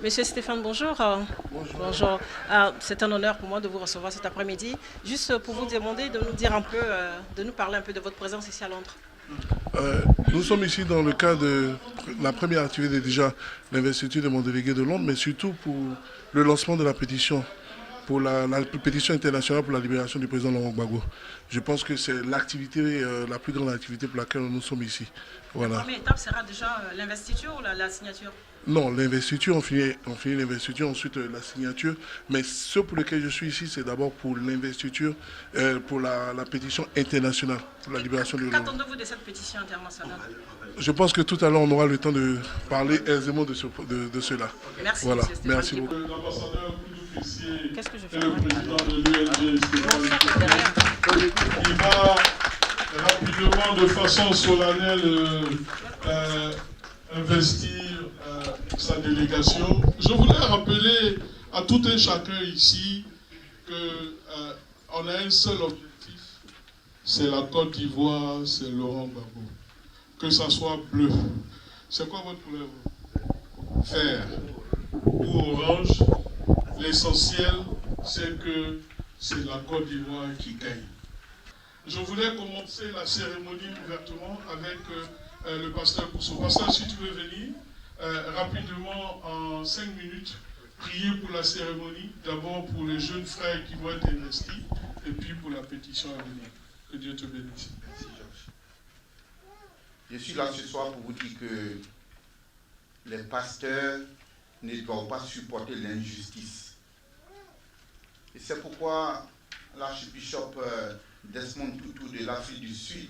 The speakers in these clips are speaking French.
Monsieur Stéphane, bonjour. Bonjour. C'est un honneur pour moi de vous recevoir cet après-midi. Juste pour vous demander de nous dire un peu, de nous parler un peu de votre présence ici à Londres. Nous sommes ici dans le cadre de la première activité, déjà l'investiture de mon délégué de Londres, mais surtout pour le lancement de la pétition, pour la pétition internationale pour la libération du président Laurent Gbagbo. Je pense que c'est l'activité, la plus grande activité pour laquelle nous sommes ici. Voilà. La première étape sera déjà l'investiture ou la signature? Non, l'investiture, on finit l'investiture, ensuite la signature. Mais ce pour lequel je suis ici, c'est d'abord pour l'investiture, pour la pétition internationale, pour la libération de Laurent. Qu'attendez-vous de cette pétition internationale? Je pense que tout à l'heure, on aura le temps de parler aisément de cela. Merci, voilà. Merci beaucoup. L'ambassadeur Koudou-Fissier Qu'est-ce que je fais est le président de l'UNG qui va rapidement, de façon solennelle, investir sa délégation. Je voulais rappeler à tout un chacun ici qu'on a un seul objectif, c'est la Côte d'Ivoire, c'est Laurent Gbagbo. Que ça soit bleu. C'est quoi votre couleur? Vert ou orange. L'essentiel, c'est que c'est la Côte d'Ivoire qui gagne. Je voulais commencer la cérémonie ouvertement avec le pasteur Pousso. Pasteur, si tu veux venir, rapidement, en 5 minutes, prier pour la cérémonie, d'abord pour les jeunes frères qui vont être investis, et puis pour la pétition à venir. Que Dieu te bénisse. Merci, Georges. Je suis là ce soir pour vous dire que les pasteurs ne doivent pas supporter l'injustice. Et c'est pourquoi l'archbishop Desmond Tutu de l'Afrique du Sud,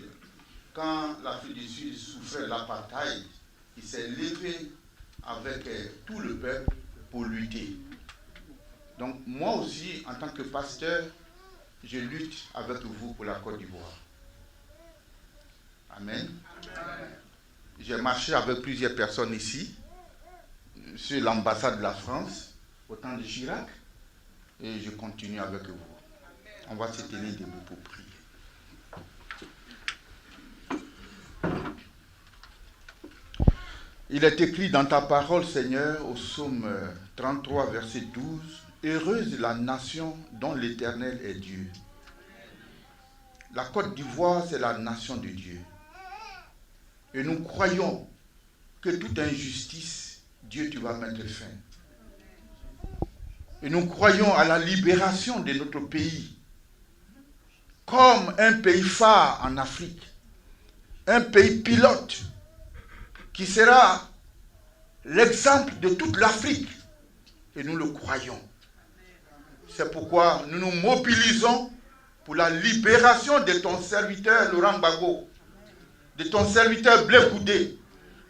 quand l'Afrique du Sud souffrait de l'apartheid, il s'est levé avec tout le peuple pour lutter. Donc moi aussi, en tant que pasteur, je lutte avec vous pour la Côte d'Ivoire. Amen. J'ai marché avec plusieurs personnes ici, sur l'ambassade de la France, au temps de Chirac, et je continue avec vous. On va se tenir debout pour prier. Il est écrit dans ta parole, Seigneur, au psaume 33, verset 12, « Heureuse la nation dont l'Éternel est Dieu. » La Côte d'Ivoire, c'est la nation de Dieu. Et nous croyons que toute injustice, Dieu, tu vas mettre fin. Et nous croyons à la libération de notre pays comme un pays phare en Afrique, un pays pilote qui sera l'exemple de toute l'Afrique. Et nous le croyons. C'est pourquoi nous nous mobilisons pour la libération de ton serviteur Laurent Gbagbo, de ton serviteur Blé Goudé,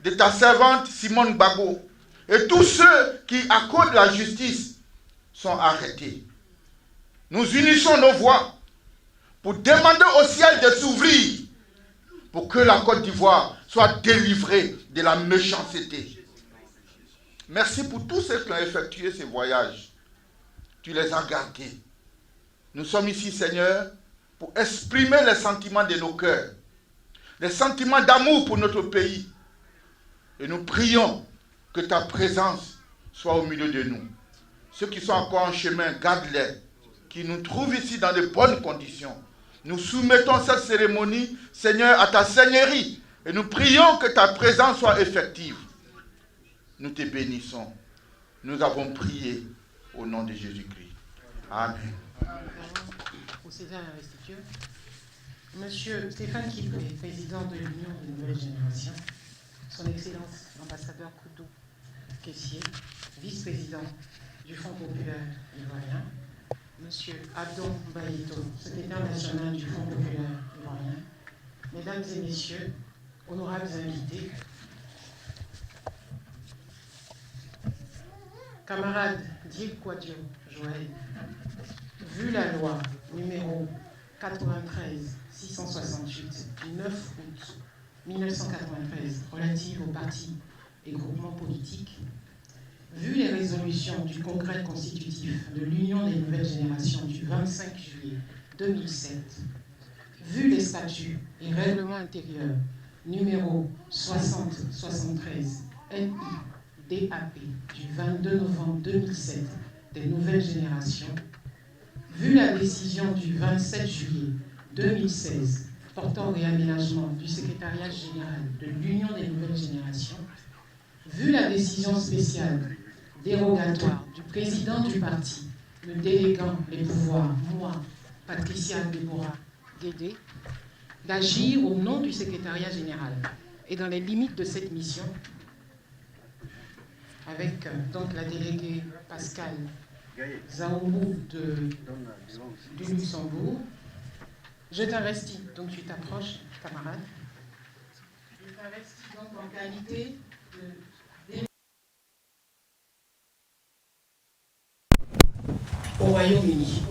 de ta servante Simone Gbagbo. Et tous ceux qui accordent la justice sont arrêtés. Nous unissons nos voix pour demander au ciel de s'ouvrir pour que la Côte d'Ivoire soit délivrée de la méchanceté. Merci pour tous ceux qui ont effectué ces voyages. Tu les as gardés. Nous sommes ici, Seigneur, pour exprimer les sentiments de nos cœurs, les sentiments d'amour pour notre pays. Et nous prions que ta présence soit au milieu de nous. Ceux qui sont encore en chemin, garde-les, qui nous trouvent ici dans de bonnes conditions. Nous soumettons cette cérémonie, Seigneur, à ta seigneurie. Et nous prions que ta présence soit effective. Nous te bénissons. Nous avons prié au nom de Jésus-Christ. Amen. Procéder à l'investiture. Monsieur Stéphane Kipré, président de l'Union de Nouvelle Génération, Son Excellence l'ambassadeur Koudou Caissier, vice-président du Front populaire ivoirien, M. Adon Baïto, secrétaire national du Front populaire ivoirien, Mesdames et Messieurs, honorables invités, camarades Dick Quadio Joël, vu la loi numéro 93-668 du 9 août 1993 relative aux partis et groupements politiques, vu les résolutions du Congrès constitutif de l'Union des nouvelles générations du 25 juillet 2007, vu les statuts et règlements intérieurs numéro 6073 NI-DAP du 22 novembre 2007 des nouvelles générations, vu la décision du 27 juillet 2016 portant réaménagement du secrétariat général de l'Union des nouvelles générations, vu la décision spéciale dérogatoire du président du parti, me déléguant les pouvoirs, moi, Patricia Deborah Guédé, d'agir au nom du secrétariat général et dans les limites de cette mission, avec donc la déléguée Pascal Zaoubou du Luxembourg. Je t'investis, donc tu t'approches, camarade. Je t'investis donc en qualité de au Royaume-Uni.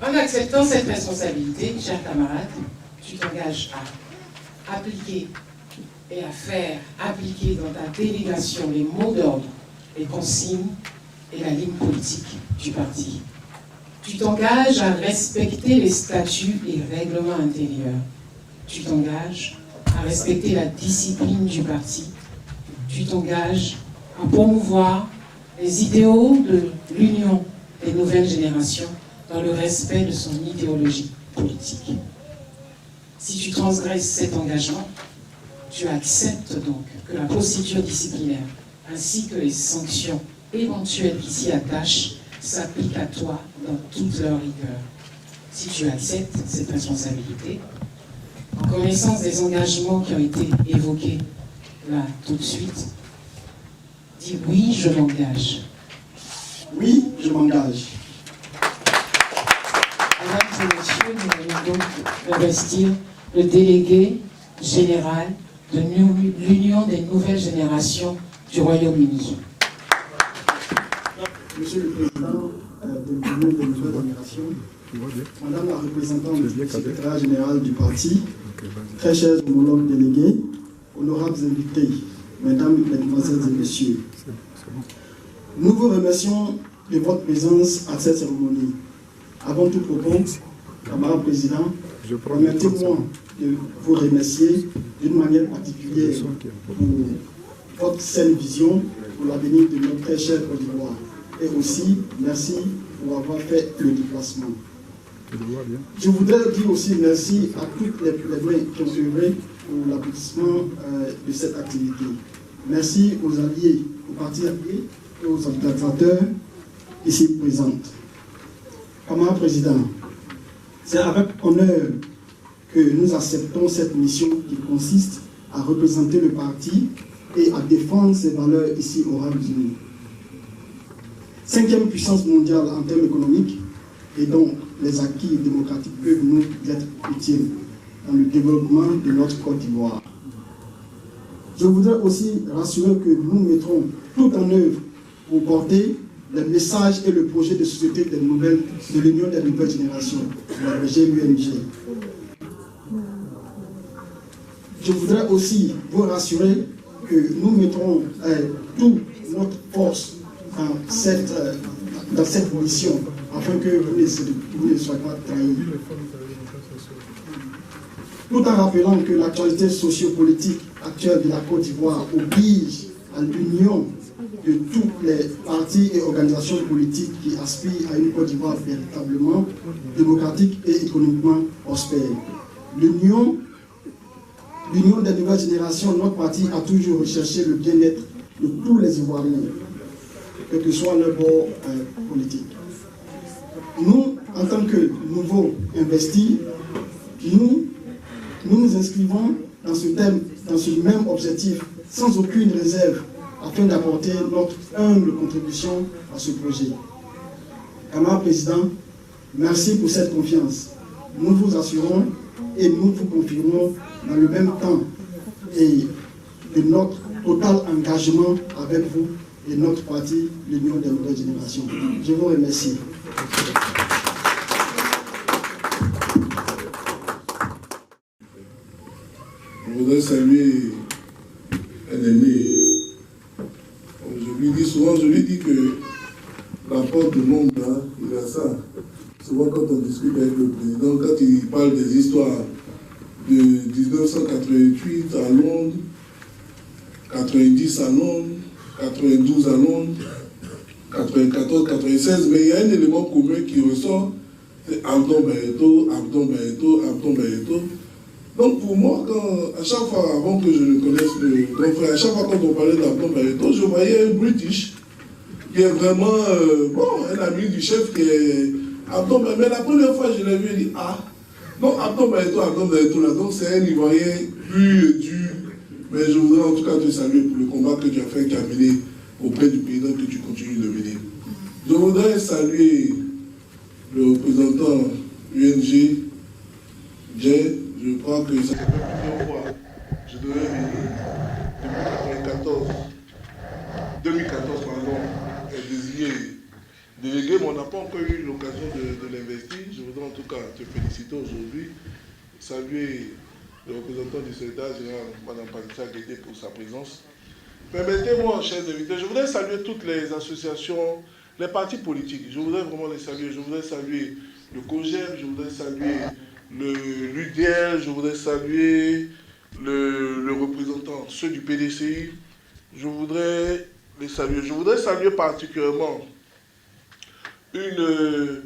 En acceptant cette responsabilité, chers camarades, tu t'engages à appliquer et à faire appliquer dans ta délégation les mots d'ordre, les consignes et la ligne politique du parti. Tu t'engages à respecter les statuts et règlements intérieurs. Tu t'engages à respecter la discipline du parti. Tu t'engages à promouvoir les idéaux de l'Union des nouvelles générations dans le respect de son idéologie politique. Si tu transgresses cet engagement, tu acceptes donc que la procédure disciplinaire ainsi que les sanctions éventuelles qui s'y attachent s'appliquent à toi dans toute leur rigueur. Si tu acceptes cette responsabilité, en connaissance des engagements qui ont été évoqués là tout de suite, dis oui, je m'engage. Oui, je m'engage. Mesdames et messieurs, nous allons donc investir le délégué général de l'Union des nouvelles générations du Royaume-Uni. Monsieur le Président de l'Union des nouvelles générations, Madame la représentante du secrétariat général du parti, très chers homologues délégués, honorables invités, Mesdames, Mesdemoiselles et Messieurs, nous vous remercions de votre présence à cette cérémonie. Avant tout propos, camarade président, permettez-moi de vous remercier d'une manière particulière pour votre saine vision pour l'avenir de notre très chère Côte d'Ivoire. Et aussi, merci pour avoir fait le déplacement. Je voudrais dire aussi merci à toutes les mains qui ont œuvré pour l'aboutissement de cette activité. Merci aux alliés, aux partis alliés et aux organisateurs ici présents. Camarade président, c'est avec honneur que nous acceptons cette mission qui consiste à représenter le parti et à défendre ses valeurs ici au Royaume-Uni. 5e puissance mondiale en termes économiques, et donc les acquis démocratiques peuvent nous être utiles dans le développement de notre Côte d'Ivoire. Je voudrais aussi rassurer que nous mettrons tout en œuvre pour porter le message et le projet de société de l'Union des nouvelles générations, le GUNG. Je voudrais aussi vous rassurer que nous mettrons toute notre force dans cette mission, afin que vous ne soyez pas trahis. Tout en rappelant que l'actualité sociopolitique actuelle de la Côte d'Ivoire oblige à l'union de tous les partis et organisations politiques qui aspirent à une Côte d'Ivoire véritablement démocratique et économiquement prospère. L'Union des nouvelles générations, notre parti a toujours recherché le bien-être de tous les Ivoiriens, quel que soit leur bord politique. Nous, en tant que nouveaux investis, nous nous inscrivons dans ce thème, dans ce même objectif, sans aucune réserve, afin d'apporter notre humble contribution à ce projet. Camarade Président, merci pour cette confiance. Nous vous assurons et nous vous confirmons dans le même temps et de notre total engagement avec vous et notre parti, l'Union des Nouvelles Générations. Je vous remercie. Je voudrais saluer un aîné. Je lui dis que la porte du monde, là, il a ça. Souvent quand on discute avec le président, quand il parle des histoires de 1988 à Londres, 90 à Londres, 92 à Londres, 94, 96, mais il y a un élément commun qui ressort, c'est Abdon Barreto, Abdon Barreto, Abdon Barreto. Donc pour moi, à chaque fois, avant que je ne connaisse le grand frère, à chaque fois quand on parlait d'Abdon Barreto, je voyais un British qui est vraiment un ami du chef qui est Abdon Barreto. Mais la première fois je l'ai vu, il dit non, Abdon Barreto là, donc c'est un Ivoirien pur et dur. Mais je voudrais en tout cas te saluer pour le combat que tu as fait, qui a mené auprès du président, que tu continues de mener. Je voudrais saluer le représentant UNG, Jay. Je crois que ça fait plusieurs fois. Je devais venir depuis 2014, délégué, mais on n'a pas encore eu l'occasion de l'investir. Je voudrais en tout cas te féliciter aujourd'hui, saluer le représentant du secrétaire général, Mme Patricia Guédé, pour sa présence. Permettez-moi, chers invités, je voudrais saluer toutes les associations, les partis politiques. Je voudrais vraiment les saluer. Je voudrais saluer le COGEP, je voudrais saluer l'UDL, je voudrais saluer le représentant, ceux du PDCI. Je voudrais les saluer. Je voudrais saluer particulièrement une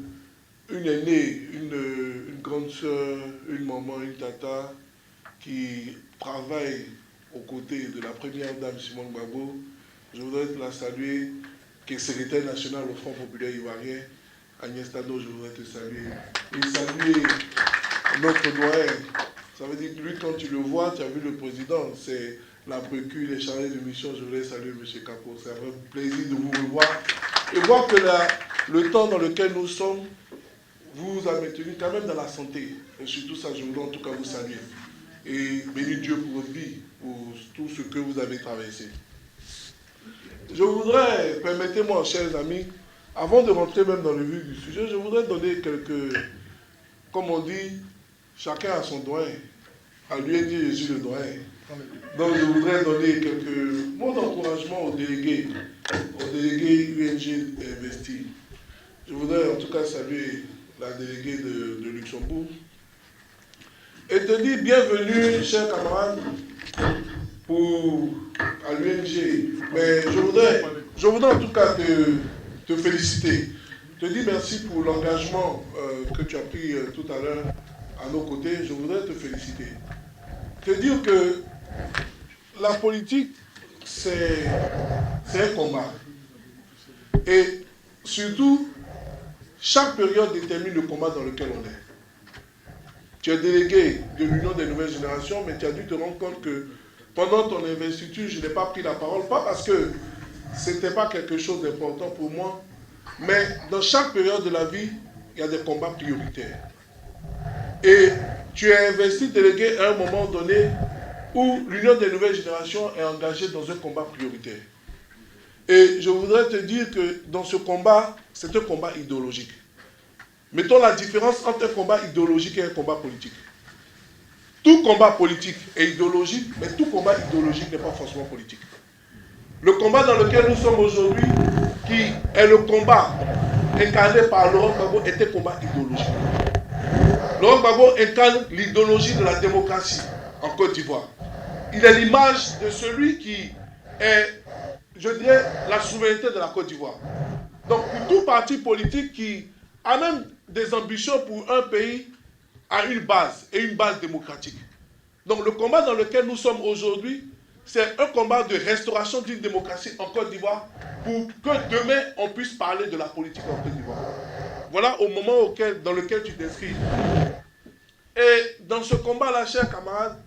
aînée, une grande sœur, une maman, une tata, qui travaille aux côtés de la première dame Simone Gbagbo. Je voudrais la saluer, qui est secrétaire nationale au Front populaire ivoirien. Agnès Tano, je voudrais te saluer. Et saluer notre doyen. Ça veut dire que lui, quand tu le vois, tu as vu le président, c'est la précu, les chargés de mission. Je voudrais saluer M. Capo. C'est un vrai plaisir de vous revoir. Et voir que le temps dans lequel nous sommes vous a maintenu quand même dans la santé. Et surtout ça, je voudrais en tout cas vous saluer. Et bénir Dieu pour votre vie, pour tout ce que vous avez traversé. Je voudrais, permettez-moi, chers amis, avant de rentrer même dans le vif du sujet, je voudrais donner quelques, comme on dit, chacun a son doyen. À l'UNG, je suis le doyen. Donc je voudrais donner quelques mots d'encouragement aux délégués UNG investis. Je voudrais en tout cas saluer la déléguée de Luxembourg et te dire bienvenue, chers camarades, à l'UNG. Mais je voudrais en tout cas te féliciter, te dire merci pour l'engagement que tu as pris tout à l'heure à nos côtés. Je voudrais te féliciter. Te dire que la politique, c'est un combat. Et surtout, chaque période détermine le combat dans lequel on est. Tu es délégué de l'Union des Nouvelles Générations, mais tu as dû te rendre compte que pendant ton investiture, je n'ai pas pris la parole, pas parce que ce n'était pas quelque chose d'important pour moi, mais dans chaque période de la vie, il y a des combats prioritaires. Et tu es investi délégué à un moment donné où l'Union des Nouvelles Générations est engagée dans un combat prioritaire. Et je voudrais te dire que dans ce combat, c'est un combat idéologique. Mettons la différence entre un combat idéologique et un combat politique. Tout combat politique est idéologique, mais tout combat idéologique n'est pas forcément politique. Le combat dans lequel nous sommes aujourd'hui, qui est le combat incarné par Laurent Gbagbo, est un combat idéologique. Laurent Gbagbo incarne l'idéologie de la démocratie en Côte d'Ivoire. Il est l'image de celui qui est, je dirais, la souveraineté de la Côte d'Ivoire. Donc, pour tout parti politique qui a même des ambitions pour un pays, a une base, et une base démocratique. Donc, le combat dans lequel nous sommes aujourd'hui, c'est un combat de restauration d'une démocratie en Côte d'Ivoire pour que demain, on puisse parler de la politique en Côte d'Ivoire. Voilà au moment dans lequel tu t'inscris. Et dans ce combat-là, chers camarades,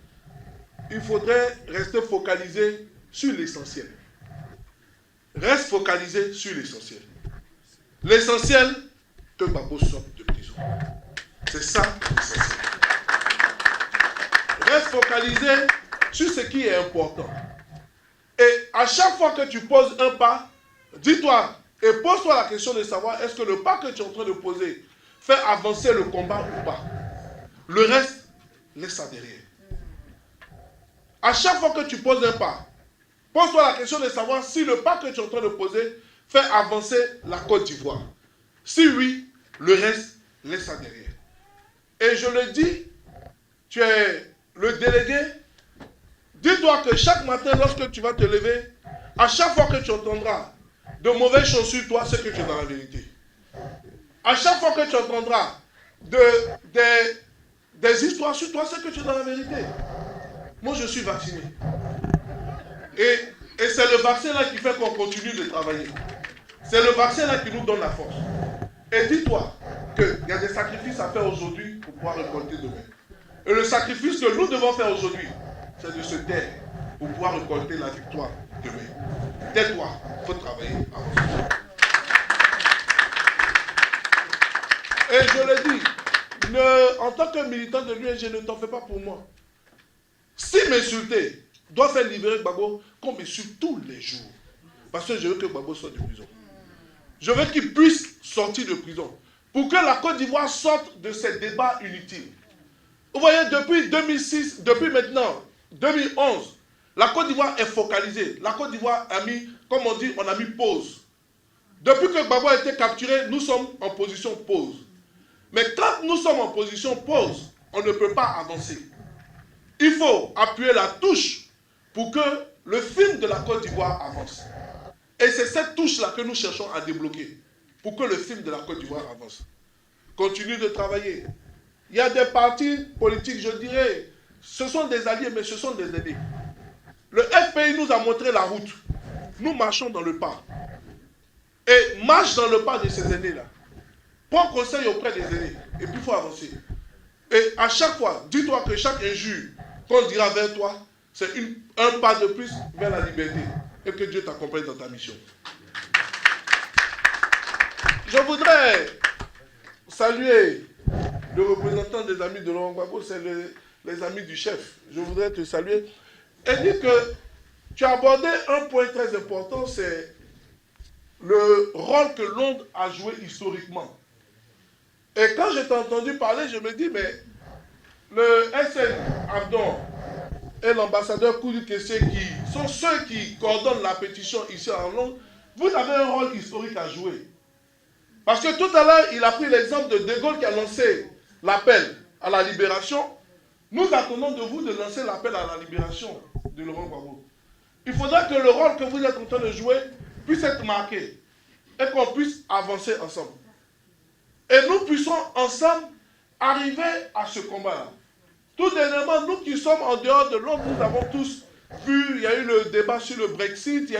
il faudrait rester focalisé sur l'essentiel. Reste focalisé sur l'essentiel. L'essentiel, que Gbagbo sorte de prison. C'est ça l'essentiel. Reste focalisé sur ce qui est important. Et à chaque fois que tu poses un pas, dis-toi et pose-toi la question de savoir est-ce que le pas que tu es en train de poser fait avancer le combat ou pas. Le reste, laisse ça derrière. À chaque fois que tu poses un pas, pose-toi la question de savoir si le pas que tu es en train de poser fait avancer la Côte d'Ivoire. Si oui, le reste, laisse ça derrière. Et je le dis, tu es le délégué, dis-toi que chaque matin, lorsque tu vas te lever, à chaque fois que tu entendras de mauvaises choses sur toi, c'est que tu es dans la vérité. À chaque fois que tu entendras des histoires sur toi, c'est que tu es dans la vérité. Moi, je suis vacciné. Et c'est le vaccin-là qui fait qu'on continue de travailler. C'est le vaccin-là qui nous donne la force. Et dis-toi qu'il y a des sacrifices à faire aujourd'hui pour pouvoir récolter demain. Et le sacrifice que nous devons faire aujourd'hui, c'est de se taire pour pouvoir récolter la victoire demain. Tais-toi, il faut travailler avant. Et je le dis, en tant que militant de l'UNG, ne t'en fais pas pour moi. Si m'insulter doit faire libérer Gbagbo, qu'on m'insulte tous les jours. Parce que je veux que Gbagbo sorte de prison. Je veux qu'il puisse sortir de prison. Pour que la Côte d'Ivoire sorte de ces débats inutiles. Vous voyez, depuis 2006, depuis maintenant, 2011, la Côte d'Ivoire est focalisée. La Côte d'Ivoire a mis, comme on dit, on a mis pause. Depuis que Gbagbo a été capturé, nous sommes en position pause. Mais quand nous sommes en position pause, on ne peut pas avancer. Il faut appuyer la touche pour que le film de la Côte d'Ivoire avance. Et c'est cette touche-là que nous cherchons à débloquer pour que le film de la Côte d'Ivoire avance. Continue de travailler. Il y a des partis politiques, je dirais, ce sont des alliés, mais ce sont des ennemis. Le FPI nous a montré la route. Nous marchons dans le pas. Et marche dans le pas de ces aînés-là. Prends conseil auprès des aînés. Et puis il faut avancer. Et à chaque fois, dis-toi que chaque injure qu'on dira vers toi, c'est un pas de plus vers la liberté. Et que Dieu t'accompagne dans ta mission. Je voudrais saluer le représentant des amis de Laurent Gbagbo, c'est les amis du chef. Je voudrais te saluer et dire que tu as abordé un point très important, c'est le rôle que Londres a joué historiquement. Et quand je t'ai entendu parler, je me dis, mais le SN Abdon et l'ambassadeur Koudou Kessé, qui sont ceux qui coordonnent la pétition ici en Londres, vous avez un rôle historique à jouer. Parce que tout à l'heure, il a pris l'exemple de De Gaulle qui a lancé l'appel à la libération. Nous attendons de vous de lancer l'appel à la libération de Laurent Gbagbo. Il faudra que le rôle que vous êtes en train de jouer puisse être marqué et qu'on puisse avancer ensemble. Et nous puissions ensemble arriver à ce combat-là. Tout dernièrement, nous qui sommes en dehors de Londres, nous avons tous vu, il y a eu le débat sur le Brexit, il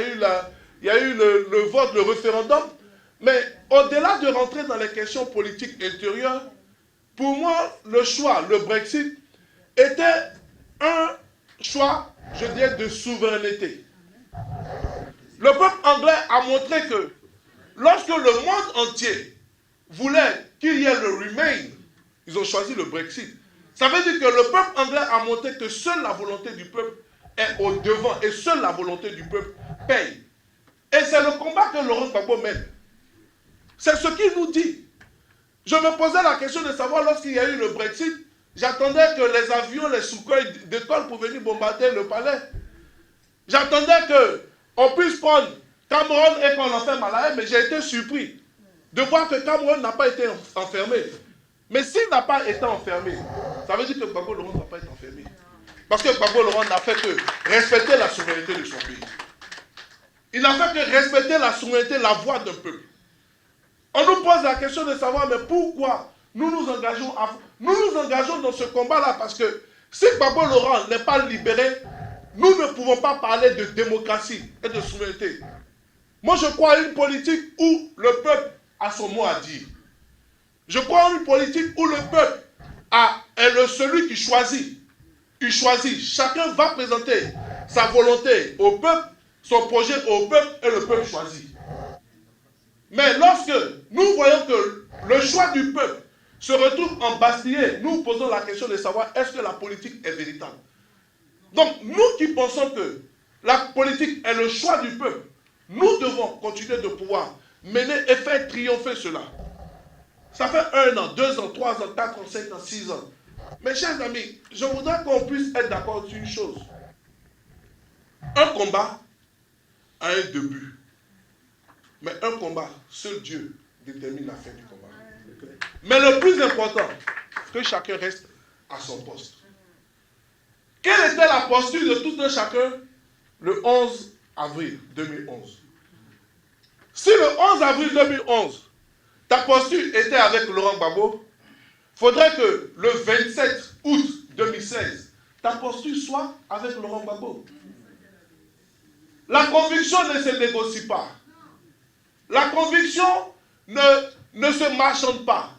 y a eu le vote, le référendum. Mais au-delà de rentrer dans les questions politiques intérieures, pour moi, le choix, le Brexit, était un choix, je dirais, de souveraineté. Le peuple anglais a montré que lorsque le monde entier voulait qu'il y ait le Remain, ils ont choisi le Brexit. Ça veut dire que le peuple anglais a montré que seule la volonté du peuple est au devant et seule la volonté du peuple paye. Et c'est le combat que Laurent Gbagbo mène. C'est ce qu'il nous dit. Je me posais la question de savoir, lorsqu'il y a eu le Brexit, j'attendais que les avions, les Sukhoi décollent pour venir bombarder le palais. J'attendais qu'on puisse prendre Cameroun et qu'on l'enferme à la haie, mais j'ai été surpris de voir que Cameroun n'a pas été enfermé. Mais s'il n'a pas été enfermé, ça veut dire que Gbagbo Laurent n'a pas été enfermé. Parce que Gbagbo Laurent n'a fait que respecter la souveraineté de son pays. Il n'a fait que respecter la souveraineté, la voix d'un peuple. On nous pose la question de savoir, mais pourquoi nous nous engageons dans ce combat-là? Parce que si Gbagbo Laurent n'est pas libéré, nous ne pouvons pas parler de démocratie et de souveraineté. Moi, je crois à une politique où le peuple a son mot à dire. Je crois en une politique où le peuple est celui qui choisit. Il choisit. Chacun va présenter sa volonté au peuple, son projet au peuple, et le peuple choisit. Mais lorsque nous voyons que le choix du peuple se retrouve embastillé, nous posons la question de savoir est-ce que la politique est véritable. Donc, nous qui pensons que la politique est le choix du peuple, nous devons continuer de pouvoir mener et faire triompher cela. Ça fait 1 an, 2 ans, 3 ans, 4 ans, 5 ans, 6 ans. Mes chers amis, je voudrais qu'on puisse être d'accord sur une chose. Un combat a un début. Mais un combat, seul Dieu détermine la fin du combat. Mais le plus important, que chacun reste à son poste. Quelle était la posture de tout un chacun le 11 avril 2011? Si le 11 avril 2011, ta posture était avec Laurent Gbagbo, il faudrait que le 27 août 2016, ta posture soit avec Laurent Gbagbo. La conviction ne se négocie pas. La conviction ne se marchande pas.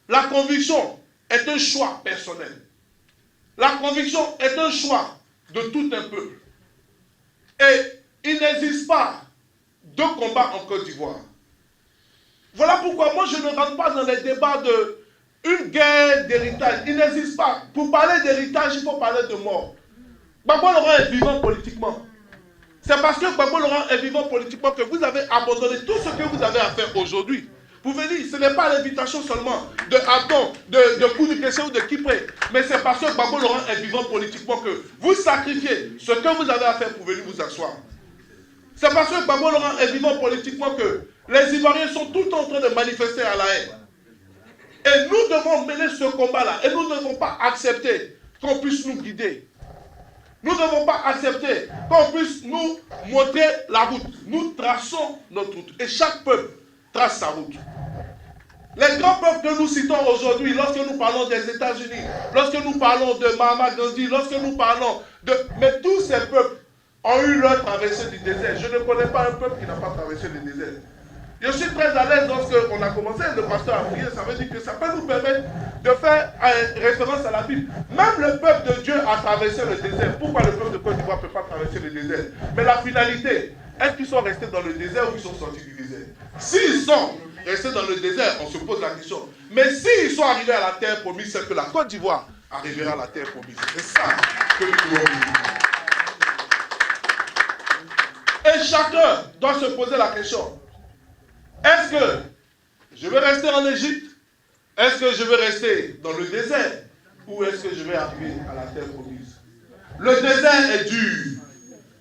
La conviction est un choix personnel. La conviction est un choix de tout un peuple. Et il n'existe pas de combat en Côte d'Ivoire. Voilà pourquoi moi je ne rentre pas dans les débats de une guerre d'héritage. Il n'existe pas. Pour parler d'héritage, il faut parler de mort. Gbagbo Laurent est vivant politiquement. C'est parce que Gbagbo Laurent est vivant politiquement que vous avez abandonné tout ce que vous avez à faire aujourd'hui. Pour venir, ce n'est pas l'invitation seulement de Abdon, de Koudou-Kessé ou de Kipré, mais c'est parce que Gbagbo Laurent est vivant politiquement que vous sacrifiez ce que vous avez à faire pour venir vous asseoir. C'est parce que Gbagbo Laurent est vivant politiquement que les Ivoiriens sont tout le temps en train de manifester à la haine. Et nous devons mener ce combat-là. Et nous ne devons pas accepter qu'on puisse nous guider. Nous ne devons pas accepter qu'on puisse nous montrer la route. Nous traçons notre route. Et chaque peuple trace sa route. Les grands peuples que nous citons aujourd'hui, lorsque nous parlons des États-Unis, lorsque nous parlons de Mahatma Gandhi, lorsque nous parlons de... Mais tous ces peuples ont eu leur traversée du désert. Je ne connais pas un peuple qui n'a pas traversé le désert. Je suis très à l'aise lorsqu'on a commencé, le pasteur a prié, ça veut dire que ça peut nous permettre de faire référence à la Bible. Même le peuple de Dieu a traversé le désert. Pourquoi le peuple de Côte d'Ivoire ne peut pas traverser le désert? Mais la finalité, est-ce qu'ils sont restés dans le désert ou ils sont sortis du désert? S'ils sont restés dans le désert, on se pose la question. Mais s'ils sont arrivés à la terre promise, c'est que la Côte d'Ivoire arrivera à la terre promise. C'est ça que nous devons vivre. Et chacun doit se poser la question. Est-ce que je vais rester en Égypte? Est-ce que je vais rester dans le désert? Ou est-ce que je vais arriver à la terre promise? Le désert est dur.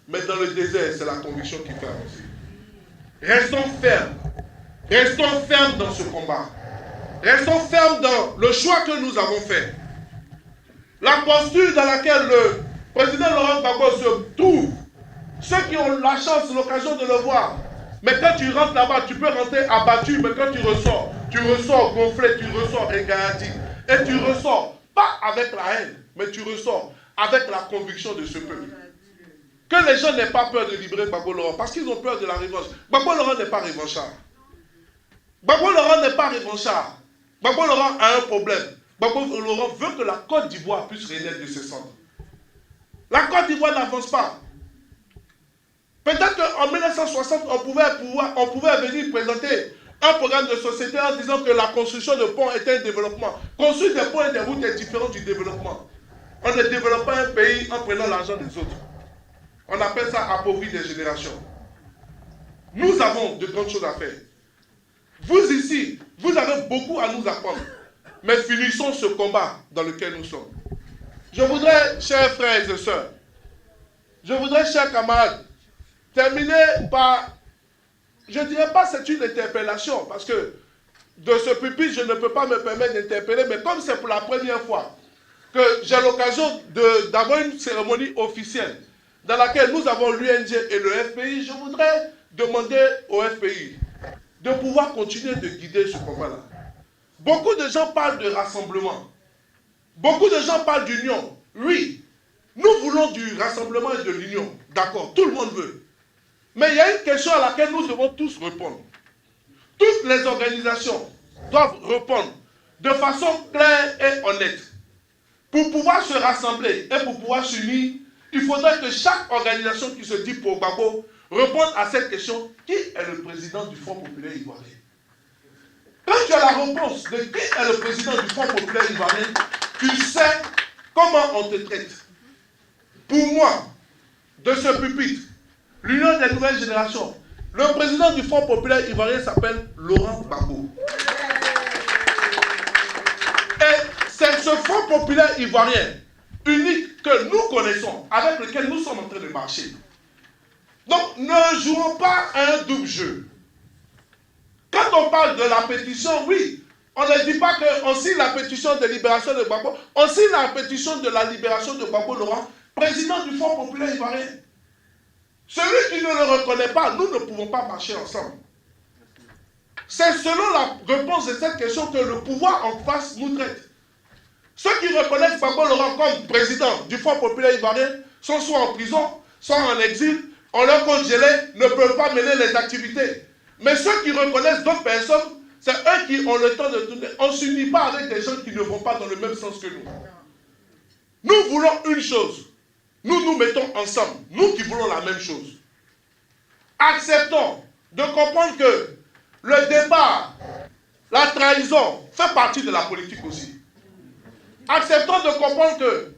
Mais dans le désert, c'est la conviction qui fait avancer. Restons fermes. Restons fermes dans ce combat. Restons fermes dans le choix que nous avons fait. La posture dans laquelle le président Laurent Gbagbo se trouve, ceux qui ont la chance, l'occasion de le voir, mais quand tu rentres là-bas, tu peux rentrer abattu, mais quand tu ressors gonflé, tu ressors égaillardi. Et tu ressors, pas avec la haine, mais tu ressors avec la conviction de ce peuple. Que les gens n'aient pas peur de libérer Gbagbo Laurent, parce qu'ils ont peur de la revanche. Gbagbo Laurent n'est pas revanchard. Gbagbo Laurent n'est pas revanchard. Gbagbo Laurent a un problème. Gbagbo Laurent veut que la Côte d'Ivoire puisse renaître de ses cendres. La Côte d'Ivoire n'avance pas. Peut-être qu'en 1960, on pouvait venir présenter un programme de société en disant que la construction de ponts était un développement. Construire des ponts et des routes est différent du développement. On ne développe pas un pays en prenant l'argent des autres. On appelle ça appauvrir des générations. Nous avons de grandes choses à faire. Vous ici, vous avez beaucoup à nous apprendre. Mais finissons ce combat dans lequel nous sommes. Je voudrais, chers frères et sœurs, chers camarades, terminer par, je ne dirais pas c'est une interpellation, parce que de ce pupitre, je ne peux pas me permettre d'interpeller, mais comme c'est pour la première fois que j'ai l'occasion d'avoir une cérémonie officielle dans laquelle nous avons l'UNG et le FPI, je voudrais demander au FPI de pouvoir continuer de guider ce combat-là. Beaucoup de gens parlent de rassemblement. Beaucoup de gens parlent d'union. Oui, Nous voulons du rassemblement et de l'union. D'accord, tout le monde veut. Mais il y a une question à laquelle nous devons tous répondre. Toutes les organisations doivent répondre de façon claire et honnête. Pour pouvoir se rassembler et pour pouvoir s'unir, il faudrait que chaque organisation qui se dit pour Gbagbo réponde à cette question: qui est le président du Front populaire ivoirien? Quand tu as la réponse de qui est le président du Front populaire ivoirien, tu sais comment on te traite. Pour moi, de ce pupitre, l'Union des nouvelles générations, le président du Front populaire ivoirien s'appelle Laurent Gbagbo. Et c'est ce Front populaire ivoirien unique que nous connaissons, avec lequel nous sommes en train de marcher. Donc, ne jouons pas à un double jeu. Quand on parle de la pétition, oui, on ne dit pas qu'on signe la pétition de libération de Gbagbo, on signe la pétition de la libération de Gbagbo Laurent, président du Front populaire ivoirien. Celui qui ne le reconnaît pas, nous ne pouvons pas marcher ensemble. C'est selon la réponse de cette question que le pouvoir en face nous traite. Ceux qui reconnaissent Gbagbo Laurent comme président du Front populaire ivoirien sont soit en prison, soit en exil, on leur compte gelé, ne peuvent pas mener les activités. Mais ceux qui reconnaissent d'autres personnes, c'est eux qui ont le temps de tourner. On ne s'unit pas avec des gens qui ne vont pas dans le même sens que nous. Nous voulons une chose. Nous nous mettons ensemble. Nous qui voulons la même chose. Acceptons de comprendre que le débat, la trahison, fait partie de la politique aussi. Acceptons de comprendre que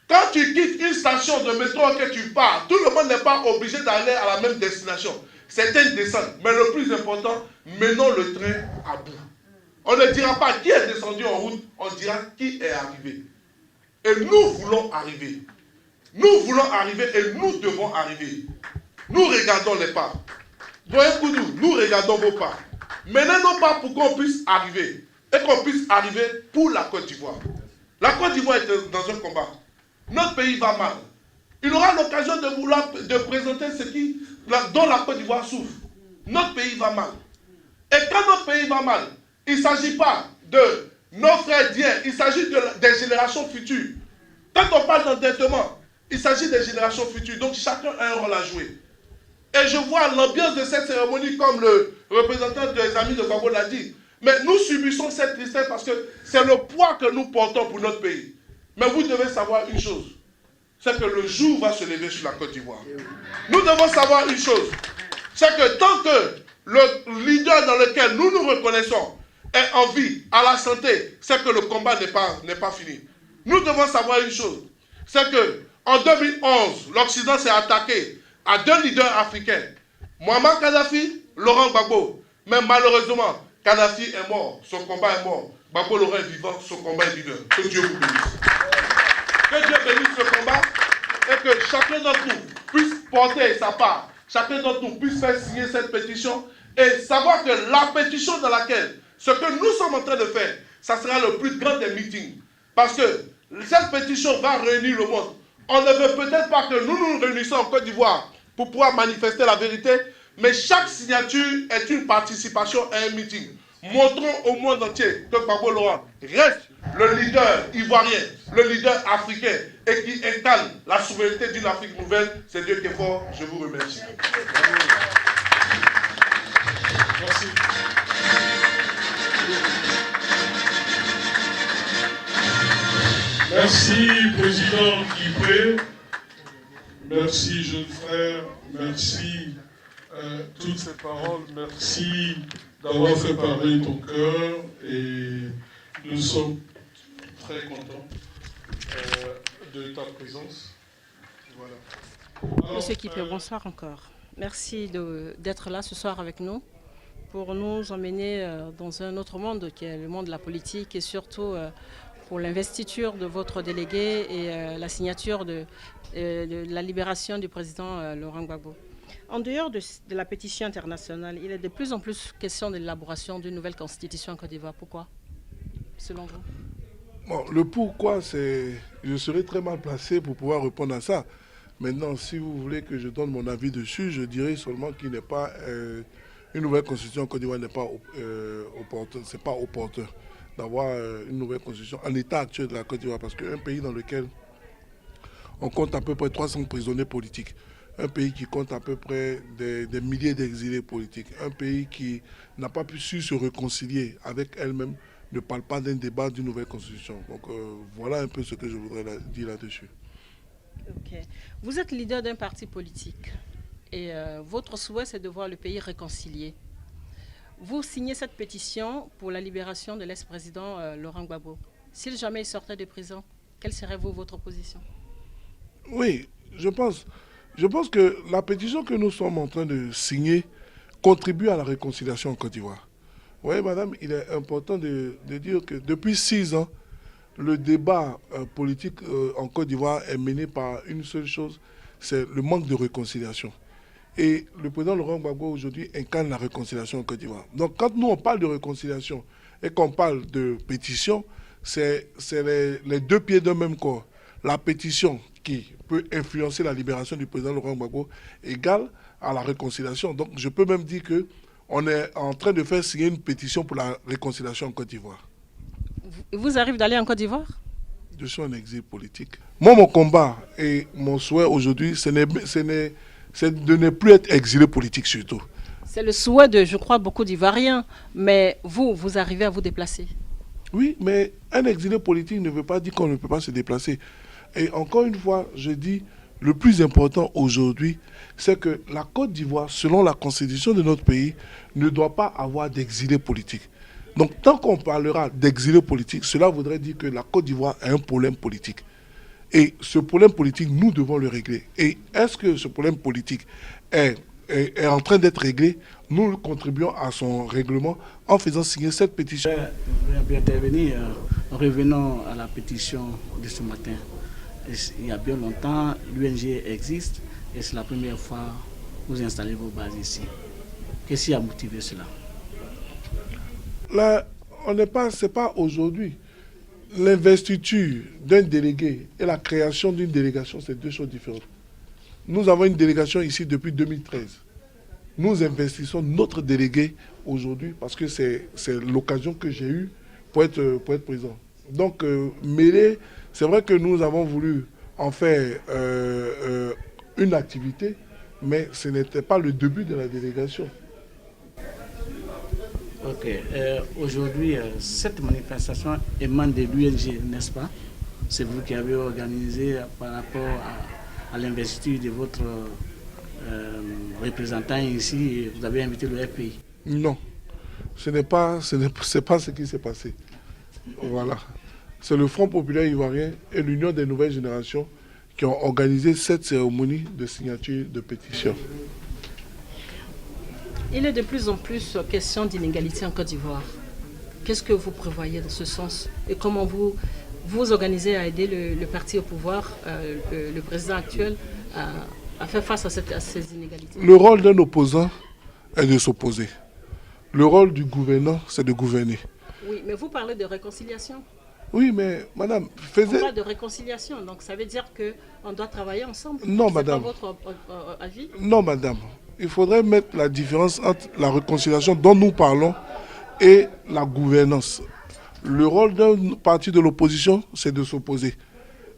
quand tu quittes une station de métro que tu pars, tout le monde n'est pas obligé d'aller à la même destination. C'est une descente. Mais le plus important, menons le train à bout. On ne dira pas qui est descendu en route, on dira qui est arrivé. Et nous voulons arriver. Nous voulons arriver et nous devons arriver. Nous regardons les pas. Nous regardons vos pas. Menez nos pas pour qu'on puisse arriver. Et qu'on puisse arriver pour la Côte d'Ivoire. La Côte d'Ivoire est dans un combat. Notre pays va mal. Il aura l'occasion de présenter dont la Côte d'Ivoire souffre. Notre pays va mal. Et quand notre pays va mal, il ne s'agit pas de nos frères d'hier, il s'agit des générations futures. Quand on parle d'endettement, il s'agit des générations futures. Donc chacun a un rôle à jouer. Et je vois l'ambiance de cette cérémonie, comme le représentant des amis de Gbagbo l'a dit. Mais nous subissons cette tristesse parce que c'est le poids que nous portons pour notre pays. Mais vous devez savoir une chose, c'est que le jour va se lever sur la Côte d'Ivoire. Nous devons savoir une chose, c'est que tant que le leader dans lequel nous nous reconnaissons est en vie, à la santé, c'est que le combat n'est pas fini. Nous devons savoir une chose, c'est que en 2011, l'Occident s'est attaqué à deux leaders africains, Muammar Kadhafi, Laurent Gbagbo. Mais malheureusement, Kadhafi est mort, son combat est mort. Gbagbo Laurent est vivant, son combat est vivant. Que Dieu vous bénisse. Que Dieu bénisse le combat et que chacun d'entre nous puisse porter sa part. Chacun d'entre nous puisse faire signer cette pétition et savoir que la pétition dans laquelle, ce que nous sommes en train de faire, ça sera le plus grand des meetings. Parce que cette pétition va réunir le monde. On ne veut peut-être pas que nous nous réunissons en Côte d'Ivoire pour pouvoir manifester la vérité, mais chaque signature est une participation à un meeting. Montrons au monde entier que Gbagbo Laurent reste le leader ivoirien, le leader africain et qui incarne la souveraineté d'une Afrique nouvelle. C'est Dieu qui est fort. Je vous remercie. Merci. Merci, Président Kipré. Merci, jeune frère. Merci toutes ces paroles. Merci d'avoir fait parler ton cœur. Et nous sommes très contents de ta présence. Voilà. Monsieur Kipré, bonsoir encore. Merci d'être là ce soir avec nous pour nous emmener dans un autre monde qui est le monde de la politique et surtout pour l'investiture de votre délégué et la signature de la libération du président Laurent Gbagbo. En dehors de la pétition internationale, il est de plus en plus question de l'élaboration d'une nouvelle constitution en Côte d'Ivoire. Pourquoi, selon vous? Bon, le pourquoi, je serais très mal placé pour pouvoir répondre à ça. Maintenant, si vous voulez que je donne mon avis dessus, je dirais seulement qu'il n'est pas une nouvelle constitution en Côte d'Ivoire n'est pas opportun. C'est pas opportun d'avoir une nouvelle constitution en l'état actuel de la Côte d'Ivoire, parce qu'un pays dans lequel on compte à peu près 300 prisonniers politiques. Un pays qui compte à peu près des milliers d'exilés politiques. Un pays qui n'a pas pu su se réconcilier avec elle-même, ne parle pas d'un débat d'une nouvelle constitution. Donc voilà un peu ce que je voudrais dire là-dessus. Okay. Vous êtes leader d'un parti politique et votre souhait, c'est de voir le pays réconcilié. Vous signez cette pétition pour la libération de l'ex-président Laurent Gbagbo. S'il jamais il sortait de prison, quelle serait votre position? Oui, je pense que la pétition que nous sommes en train de signer contribue à la réconciliation en Côte d'Ivoire. Vous voyez, madame, il est important de dire que depuis 6 ans, le débat politique en Côte d'Ivoire est mené par une seule chose, c'est le manque de réconciliation. Et le président Laurent Gbagbo aujourd'hui incarne la réconciliation en Côte d'Ivoire. Donc quand nous on parle de réconciliation et qu'on parle de pétition, c'est les deux pieds d'un même corps. La pétition qui peut influencer la libération du président Laurent Gbagbo égale à la réconciliation. Donc je peux même dire qu'on est en train de faire signer une pétition pour la réconciliation en Côte d'Ivoire. Vous arrivez d'aller en Côte d'Ivoire? Je suis en exil politique. Moi, mon combat et mon souhait aujourd'hui, c'est de ne plus être exilé politique surtout. C'est le souhait de, je crois, beaucoup d'Ivoiriens. Mais vous arrivez à vous déplacer? Oui, mais un exilé politique ne veut pas dire qu'on ne peut pas se déplacer. Et encore une fois, je dis, le plus important aujourd'hui, c'est que la Côte d'Ivoire, selon la constitution de notre pays, ne doit pas avoir d'exilés politiques. Donc, tant qu'on parlera d'exilés politiques, cela voudrait dire que la Côte d'Ivoire a un problème politique. Et ce problème politique, nous devons le régler. Et est-ce que ce problème politique est en train d'être réglé? Nous contribuons à son règlement en faisant signer cette pétition. Je vais intervenir. Revenons à la pétition de ce matin. Il y a bien longtemps, l'UNG existe et c'est la première fois que vous installez vos bases ici. Qu'est-ce qui a motivé cela? Là, c'est pas aujourd'hui. L'investiture d'un délégué et la création d'une délégation, c'est deux choses différentes. Nous avons une délégation ici depuis 2013. Nous investissons notre délégué aujourd'hui parce que c'est l'occasion que j'ai eue pour être présent. Donc, mêler, c'est vrai que nous avons voulu en faire une activité, mais ce n'était pas le début de la délégation. Ok. Aujourd'hui, cette manifestation émane de l'UNG, n'est-ce pas? C'est vous qui avez organisé par rapport à l'investiture de votre représentant ici et vous avez invité le FPI. Non, ce n'est pas ce qui s'est passé. Voilà. C'est le Front populaire ivoirien et l'Union des nouvelles générations qui ont organisé cette cérémonie de signature de pétition. Il est de plus en plus question d'inégalité en Côte d'Ivoire. Qu'est-ce que vous prévoyez dans ce sens? Et comment vous organisez à aider le parti au pouvoir, le président actuel, à faire face à ces inégalités? Le rôle d'un opposant est de s'opposer. Le rôle du gouvernant, c'est de gouverner. Oui, mais vous parlez de réconciliation. Oui, mais madame, On parle de réconciliation, donc ça veut dire qu'on doit travailler ensemble. Non, madame. C'est pas votre avis? Non, madame. Il faudrait mettre la différence entre la réconciliation dont nous parlons et la gouvernance. Le rôle d'un parti de l'opposition, c'est de s'opposer.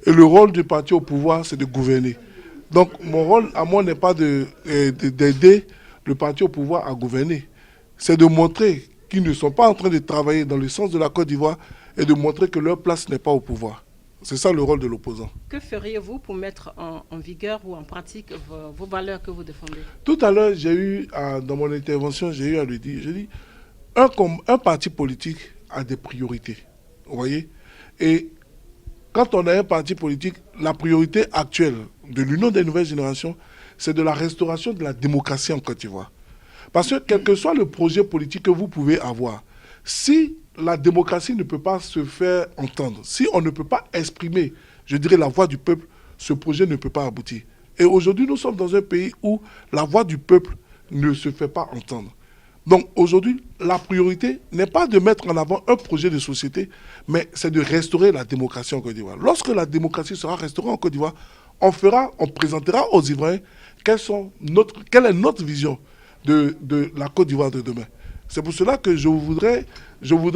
Et le rôle du parti au pouvoir, c'est de gouverner. Donc, mon rôle, à moi, n'est pas d'aider le parti au pouvoir à gouverner. C'est de montrer qu'ils ne sont pas en train de travailler dans le sens de la Côte d'Ivoire et de montrer que leur place n'est pas au pouvoir. C'est ça le rôle de l'opposant. Que feriez-vous pour mettre en vigueur ou en pratique vos valeurs que vous défendez? Tout à l'heure, dans mon intervention, j'ai eu à lui dire, j'ai dit, un parti politique a des priorités. Vous voyez? Et quand on a un parti politique, la priorité actuelle de l'Union des nouvelles générations, c'est de la restauration de la démocratie en Côte d'Ivoire. Parce que quel que soit le projet politique que vous pouvez avoir, si la démocratie ne peut pas se faire entendre, si on ne peut pas exprimer, je dirais, la voix du peuple, ce projet ne peut pas aboutir. Et aujourd'hui, nous sommes dans un pays où la voix du peuple ne se fait pas entendre. Donc aujourd'hui, la priorité n'est pas de mettre en avant un projet de société, mais c'est de restaurer la démocratie en Côte d'Ivoire. Lorsque la démocratie sera restaurée en Côte d'Ivoire, on présentera aux Ivoiriens quelle est notre vision de la Côte d'Ivoire de demain. C'est pour cela que je voudrais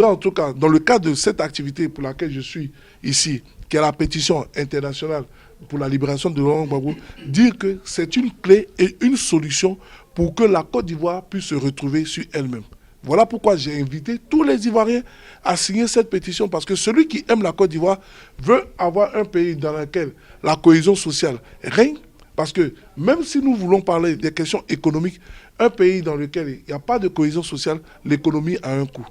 en tout cas, dans le cadre de cette activité pour laquelle je suis ici, qui est la pétition internationale pour la libération de Laurent Gbagbo, dire que c'est une clé et une solution pour que la Côte d'Ivoire puisse se retrouver sur elle-même. Voilà pourquoi j'ai invité tous les Ivoiriens à signer cette pétition, parce que celui qui aime la Côte d'Ivoire veut avoir un pays dans lequel la cohésion sociale règne, parce que même si nous voulons parler des questions économiques, un pays dans lequel il n'y a pas de cohésion sociale, l'économie a un coût.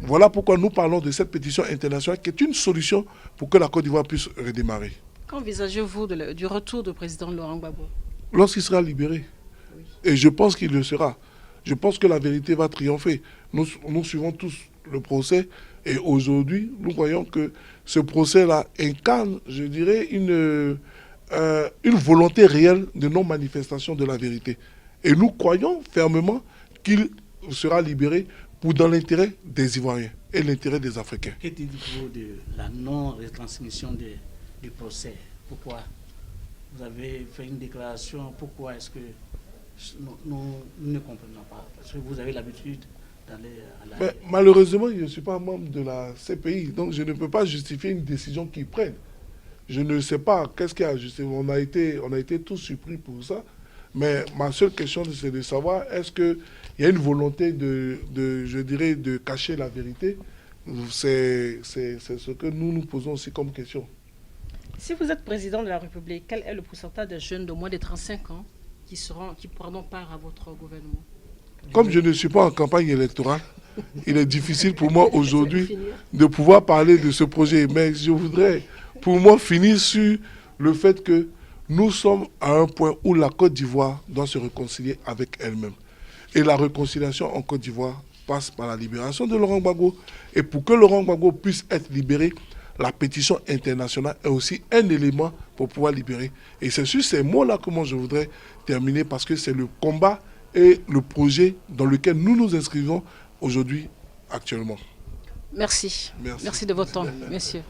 Voilà pourquoi nous parlons de cette pétition internationale qui est une solution pour que la Côte d'Ivoire puisse redémarrer. Qu'envisagez-vous du retour du président Laurent Gbagbo? Lorsqu'il sera libéré. Oui. Et je pense qu'il le sera. Je pense que la vérité va triompher. Nous suivons tous le procès et aujourd'hui, nous voyons que ce procès-là incarne, je dirais, une volonté réelle de non-manifestation de la vérité. Et nous croyons fermement qu'il sera libéré dans l'intérêt des Ivoiriens et l'intérêt des Africains. Que dites-vous de la non-retransmission du procès? Pourquoi vous avez fait une déclaration? Pourquoi est-ce que nous ne comprenons pas? Parce que vous avez l'habitude d'aller à la... Malheureusement, je ne suis pas membre de la CPI, donc je ne peux pas justifier une décision qu'ils prennent. Je ne sais pas qu'est-ce qui a ajusté. On a été tous surpris pour ça. Mais ma seule question, c'est de savoir, est-ce qu'il y a une volonté je dirais, de cacher la vérité? C'est ce que nous posons aussi comme question. Si vous êtes président de la République, quel est le pourcentage de jeunes de moins de 35 ans qui prendront part à votre gouvernement? Comme je ne suis pas en campagne électorale, il est difficile pour moi aujourd'hui de pouvoir parler de ce projet. Mais je voudrais, pour moi, finir sur le fait que nous sommes à un point où la Côte d'Ivoire doit se réconcilier avec elle-même. Et la réconciliation en Côte d'Ivoire passe par la libération de Laurent Gbagbo. Et pour que Laurent Gbagbo puisse être libéré, la pétition internationale est aussi un élément pour pouvoir libérer. Et c'est sur ces mots-là que moi je voudrais terminer, parce que c'est le combat et le projet dans lequel nous nous inscrivons aujourd'hui, actuellement. Merci. Merci de votre temps, messieurs.